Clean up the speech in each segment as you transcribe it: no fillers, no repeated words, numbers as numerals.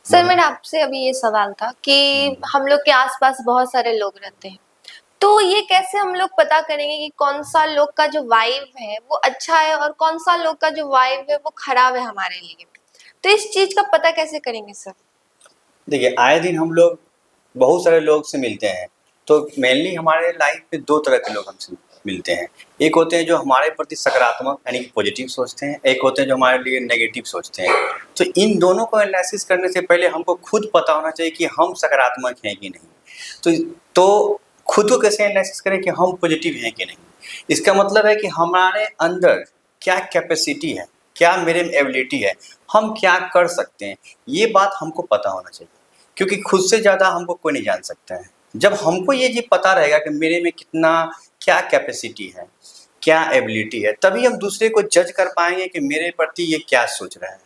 Sir बोलो। मेरा आपसे अभी ये सवाल था कि हम्म। हम लोग के आसपास बहुत सारे लोग रहते हैं, तो ये कैसे हम लोग पता करेंगे कि कौन सा लोग का जो वाइब है वो अच्छा है और कौन सा लोग का जो वाइब है वो खराब है हमारे लिए। तो इस चीज का पता कैसे करेंगे सर? देखिए, आए दिन हम लोग बहुत सारे लोग से मिलते हैं। तो मेनली हमारे लाइफ में 2 तरह के लोग हमसे मिलते हैं। एक होते हैं जो हमारे प्रति सकारात्मक यानी कि पॉजिटिव सोचते हैं, एक होते हैं जो हमारे लिए नेगेटिव सोचते हैं। तो इन दोनों को एनालिसिस करने से पहले हमको खुद पता होना चाहिए कि हम सकारात्मक हैं कि नहीं। तो खुद को कैसे एनालिसिस करें कि हम पॉजिटिव हैं कि नहीं? इसका मतलब है कि हमारे अंदर क्या कैपेसिटी है, क्या मेरे में एबिलिटी है, हम क्या कर सकते हैं, ये बात हमको पता होना चाहिए। क्योंकि खुद से ज़्यादा हमको कोई नहीं जान सकता है। जब हमको ये चीज़ पता रहेगा कि मेरे में कितना क्या कैपेसिटी है, क्या एबिलिटी है, तभी हम दूसरे को जज कर पाएँगे कि मेरे प्रति ये क्या सोच रहा है।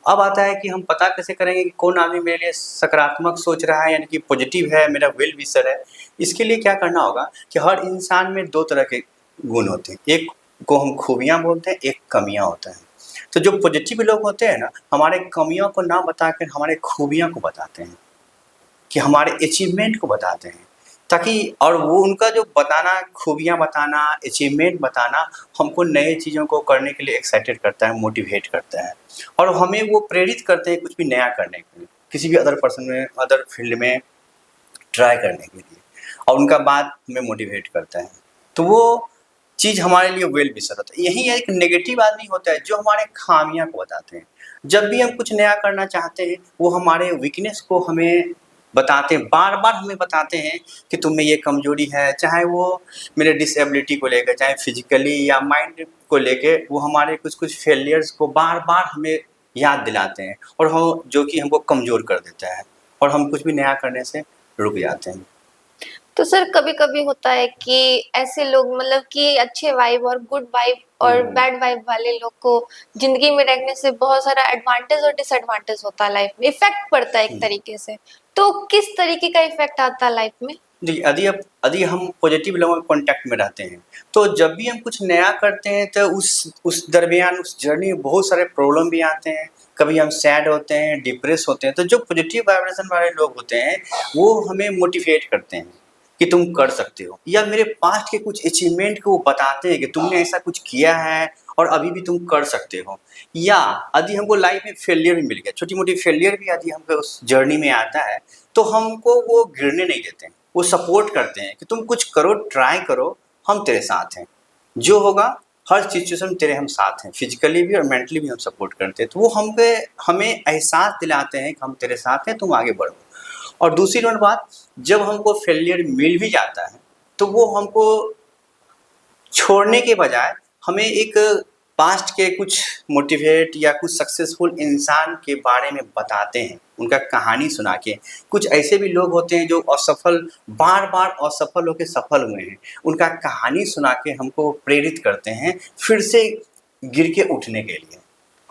अब आता है कि हम पता कैसे करेंगे कि कौन आदमी मेरे लिए सकारात्मक सोच रहा है यानी कि पॉजिटिव है, मेरा वेल विशर है। इसके लिए क्या करना होगा कि हर इंसान में 2 तरह के गुण होते हैं। एक को हम खूबियाँ बोलते हैं, एक कमियाँ होता है। तो जो पॉजिटिव लोग होते हैं ना, हमारे कमियों को ना बताकर हमारे खूबियों को बताते हैं, कि हमारे अचीवमेंट को बताते हैं। ताकि और वो उनका जो बताना, खूबियाँ बताना, अचीवमेंट बताना हमको नए चीज़ों को करने के लिए एक्साइटेड करता है, मोटिवेट करता है। और हमें वो प्रेरित करते हैं कुछ भी नया करने के लिए, किसी भी अदर पर्सन में, अदर फील्ड में ट्राई करने के लिए। और उनका बात हमें मोटिवेट करता है। तो वो चीज़ हमारे लिए वेल विशर होता है। यही एक नेगेटिव आदमी होता है जो हमारे खामियां को बताते हैं। जब भी हम कुछ नया करना चाहते हैं वो हमारे वीकनेस को हमें बताते हैं, बार बार हमें बताते हैं कि तुम में ये कमजोरी है। चाहे वो मेरे डिसेबिलिटी को लेकर, चाहे फिजिकली या माइंड को लेके, वो हमारे कुछ कुछ फेलियर्स को बार बार हमें याद दिलाते हैं, और हम जो कि हमको कमज़ोर कर देता है, और हम कुछ भी नया करने से रुक जाते हैं। तो सर कभी-कभी होता है कि ऐसे लोग मतलब कि अच्छे वाइब और गुड वाइब और हम्म। बैड वाइब वाले लोग को जिंदगी में रहने से बहुत सारा एडवांटेज और डिसएडवांटेज होता है, लाइफ में इफेक्ट पड़ता है एक हम्म। तरीके से। तो किस तरीके का इफेक्ट आता है लाइफ में? जी, यदि हम पॉजिटिव लोगों के कॉन्टैक्ट में रहते हैं, तो जब भी हम कुछ नया करते हैं तो उस दरमियान, उस जर्नी में बहुत सारे प्रॉब्लम भी आते हैं। कभी हम सैड होते हैं, डिप्रेस होते हैं। तो जो पॉजिटिव वाइब्रेशन वाले लोग होते हैं, वो हमें मोटिवेट करते हैं कि तुम कर सकते हो, या मेरे पास्ट के कुछ अचीवमेंट को वो बताते हैं कि तुमने ऐसा कुछ किया है और अभी भी तुम कर सकते हो। या यदि हमको लाइफ में फेलियर भी मिल गया, छोटी-मोटी फेलियर भी यदि हमको उस जर्नी में आता है, तो हमको वो गिरने नहीं देते हैं। वो सपोर्ट करते हैं कि तुम कुछ करो, ट्राई करो, हम तेरे साथ हैं। जो होगा हर सिचुएशन में तेरे हम साथ हैं, फिजिकली भी और मेंटली भी हम सपोर्ट करते हैं। तो वो हमें एहसास दिलाते हैं कि हम तेरे साथ हैं, तुम आगे बढ़ो। और दूसरी नंबर बात, जब हमको फेलियर मिल भी जाता है, तो वो हमको छोड़ने के बजाय हमें एक पास्ट के कुछ मोटिवेट या कुछ सक्सेसफुल इंसान के बारे में बताते हैं, उनका कहानी सुना के। कुछ ऐसे भी लोग होते हैं जो असफल, बार-बार असफल होके सफल हुए हैं। उनका कहानी सुना के हमको प्रेरित करते हैं फिर से गिर के उठने के लिए,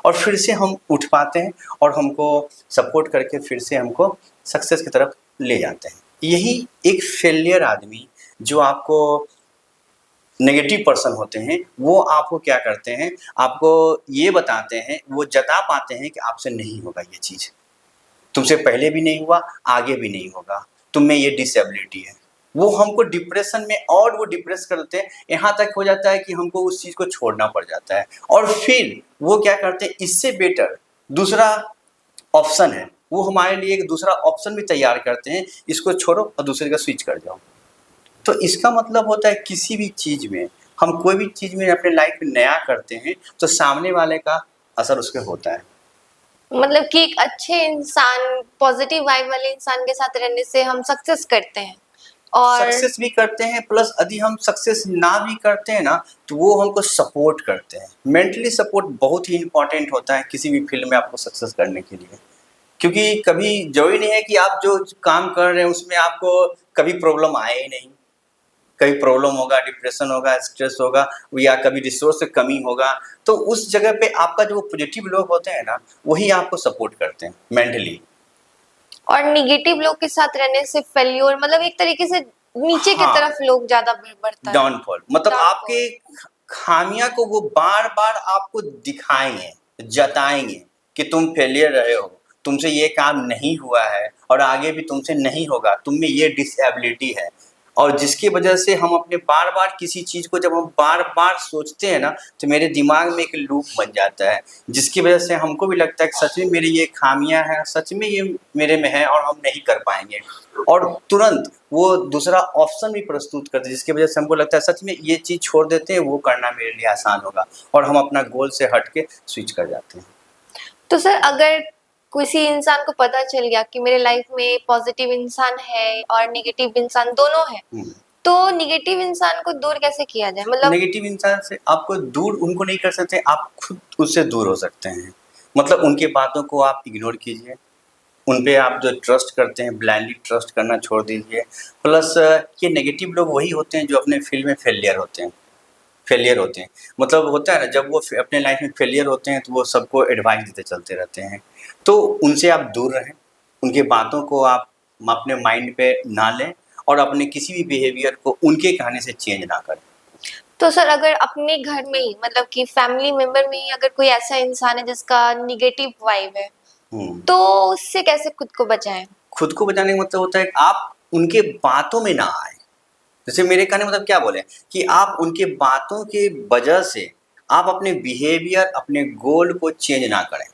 और फिर से हम उठ पाते हैं, और हमको सपोर्ट करके फिर से हमको सक्सेस की तरफ ले जाते हैं। यही एक फेलियर आदमी जो आपको नेगेटिव पर्सन होते हैं, वो आपको क्या करते हैं, आपको ये बताते हैं, वो जता पाते हैं कि आपसे नहीं होगा ये चीज़। तुमसे पहले भी नहीं हुआ, आगे भी नहीं होगा, तुम में ये डिसेबिलिटी है। वो हमको डिप्रेशन में, और वो डिप्रेस कर देते हैं, यहाँ तक हो जाता है कि हमको उस चीज़ को छोड़ना पड़ जाता है। और फिर वो क्या करते हैं, इससे बेटर दूसरा ऑप्शन है, वो हमारे लिए एक दूसरा ऑप्शन भी तैयार करते हैं, इसको छोड़ो और दूसरे का स्विच कर जाओ। तो इसका मतलब होता है किसी भी चीज़ में, हम कोई भी चीज़ में अपने लाइफ में नया करते हैं, तो सामने वाले का असर उस पे होता है। मतलब कि एक अच्छे इंसान, पॉजिटिव वाइब वाले इंसान के साथ रहने से हम सक्सेस करते हैं। और सक्सेस भी करते हैं, प्लस यदि हम सक्सेस ना भी करते हैं ना, तो वो हमको सपोर्ट करते हैं। मेंटली सपोर्ट बहुत ही इम्पोर्टेंट होता है किसी भी फील्ड में आपको सक्सेस करने के लिए। क्योंकि कभी ज़रूरी नहीं है कि आप जो काम कर रहे हैं उसमें आपको कभी प्रॉब्लम आए ही नहीं। कभी प्रॉब्लम होगा, डिप्रेशन होगा, स्ट्रेस होगा, या कभी रिसोर्स की कमी होगा। तो उस जगह पे आपका जो पॉजिटिव लोग होते हैं ना, वही आपको सपोर्ट करते हैं मेंटली। और निगेटिव लोग के साथ रहने से फेल्योर मतलब एक तरीके से नीचे की हाँ, तरफ लोग ज्यादा बढ़ता है। डाउनफॉल मतलब आपके डाउनफॉल। खामियां को वो बार बार आपको दिखाएंगे, जताएंगे कि तुम फेलियर रहे हो, तुमसे ये काम नहीं हुआ है और आगे भी तुमसे नहीं होगा, तुम में ये डिसेबिलिटी है। और जिसकी वजह से हम अपने बार-बार किसी चीज़ को जब हम बार-बार सोचते हैं ना, तो मेरे दिमाग में एक लूप बन जाता है, जिसकी वजह से हमको भी लगता है कि सच में मेरी ये खामियाँ हैं, सच में ये मेरे में है और हम नहीं कर पाएँगे। और तुरंत वो दूसरा ऑप्शन भी प्रस्तुत करते हैं, जिसकी वजह से हमको लगता है सच में ये चीज़ छोड़ देते हैं, वो करना मेरे लिए आसान होगा और हम अपना गोल से हट के स्विच कर जाते हैं। तो सर अगर किसी इंसान को पता चल गया कि मेरे लाइफ में पॉजिटिव इंसान है और नेगेटिव इंसान दोनों है, तो नेगेटिव इंसान को दूर कैसे किया जाए? मतलब नेगेटिव इंसान से आपको दूर उनको नहीं कर सकते, आप खुद उससे दूर हो सकते हैं। मतलब उनके बातों को आप इग्नोर कीजिए, उन पे आप जो ट्रस्ट करते हैं ब्लाइंडली ट्रस्ट करना छोड़ दीजिए। प्लस ये नेगेटिव लोग वही होते हैं जो अपने फील्ड में फेलियर होते हैं। मतलब होता है ना, जब वो अपने लाइफ में फेलियर होते हैं तो वो सबको एडवाइस देते चलते रहते हैं। तो उनसे आप दूर रहें, उनके बातों को आप अपने माइंड पे ना लें और अपने किसी भी बिहेवियर को उनके कहने से चेंज ना करें। तो सर अगर अपने घर में ही मतलब कि फैमिली मेंबर में ही अगर कोई ऐसा इंसान है जिसका नेगेटिव वाइब है, तो उससे कैसे खुद को बचाएं? खुद को बचाने का मतलब होता है कि आप उनके बातों में ना आए। जैसे मेरे कहने मतलब क्या बोले कि आप उनके बातों के वजह से आप अपने बिहेवियर, अपने गोल को चेंज ना करें।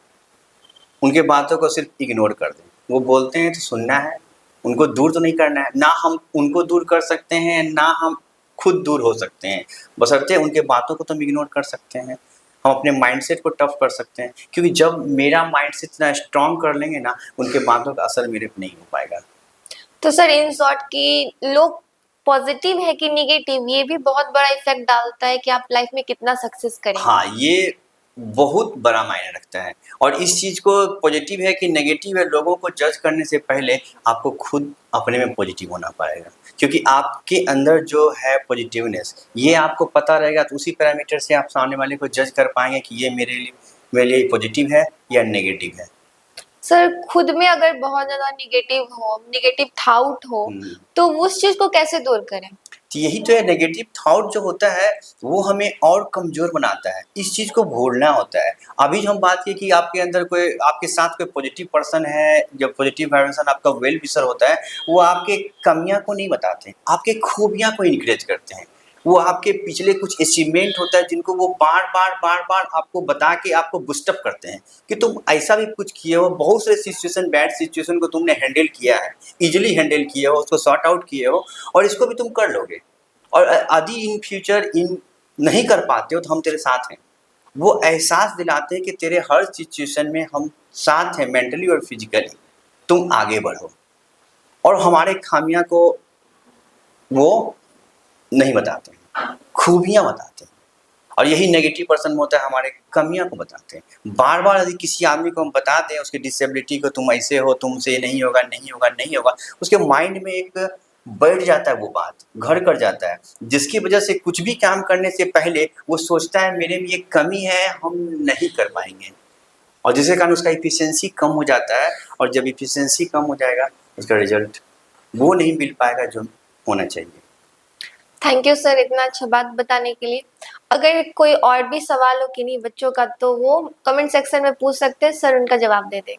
उनके बातों को सिर्फ इग्नोर कर दें। वो बोलते हैं तो सुनना है, उनको दूर तो नहीं करना है। ना हम उनको दूर कर सकते हैं, ना हम खुद दूर हो सकते हैं। बशर्ते उनके बातों को तो हम इग्नोर कर सकते हैं। हम अपने माइंडसेट को टफ कर सकते हैं, क्योंकि जब मेरा माइंडसेट इतना स्ट्रॉन्ग कर लेंगे ना, उनके बातों का असर मेरे पे नहीं हो पाएगा। तो सर इन शॉर्ट कि लोग पॉजिटिव है कि नेगेटिव, ये भी बहुत बड़ा इफेक्ट डालता है कि आप लाइफ में कितना सक्सेस करेंगे। हाँ, ये बहुत बड़ा मायने रखता है। और इस चीज़ को पॉजिटिव है कि नेगेटिव है, लोगों को जज करने से पहले आपको खुद अपने में पॉजिटिव होना पड़ेगा, क्योंकि आपके अंदर जो है पॉजिटिवनेस, ये आपको पता रहेगा तो उसी पैरामीटर से आप सामने वाले को जज कर पाएंगे कि ये मेरे लिए पॉजिटिव है या नेगेटिव है। सर खुद में अगर बहुत ज्यादा नेगेटिव थॉट हो, तो उस चीज को कैसे दूर करें? तो यही तो है, नेगेटिव थॉट जो होता है वो हमें और कमज़ोर बनाता है। इस चीज़ को भूलना होता है। अभी जो हम बात की कि आपके अंदर कोई, आपके साथ कोई पॉजिटिव पर्सन है, जब पॉजिटिव वाइब्रेशन आपका वेल विशर होता है, वो आपके कमियाँ को नहीं बताते, आपके खूबियाँ को इनकरेज करते हैं। वो आपके पिछले कुछ अचीवमेंट होता है जिनको वो बार-बार आपको बता के आपको बूस्ट अप करते हैं कि तुम ऐसा भी कुछ किए हो, बहुत से सिचुएशन, बैड सिचुएशन को तुमने हैंडल किया है, ईज़िली हैंडल किए हो, उसको सॉर्ट आउट किए हो और इसको भी तुम कर लोगे। और यदि इन फ्यूचर नहीं कर पाते हो तो हम तेरे साथ हैं। वो एहसास दिलाते हैं कि तेरे हर सिचुएशन में हम साथ हैं, मेंटली और फिजिकली। तुम आगे बढ़ो। और हमारे खामियां को वो नहीं बताते हैं, खूबियां बताते हैं। और यही नेगेटिव पर्सन होता है, हमारे कमियां को बताते हैं। बार बार यदि किसी आदमी को हम बता दें उसकी डिसेबिलिटी को, तुम ऐसे हो, तुमसे ये नहीं होगा, नहीं होगा, नहीं होगा, उसके माइंड में एक बैठ जाता है, वो बात घर कर जाता है, जिसकी वजह से कुछ भी काम करने से पहले वो सोचता है मेरे में ये कमी है, हम नहीं कर पाएंगे। और जिसके कारण उसका इफिशियंसी कम हो जाता है। और जब इफिशियंसी कम हो जाएगा, उसका रिजल्ट वो नहीं मिल पाएगा जो होना चाहिए। थैंक यू सर इतना अच्छा बात बताने के लिए। अगर कोई और भी सवाल हो किन्हीं बच्चों का, तो वो कमेंट सेक्शन में पूछ सकते हैं, सर उनका जवाब दे देंगे।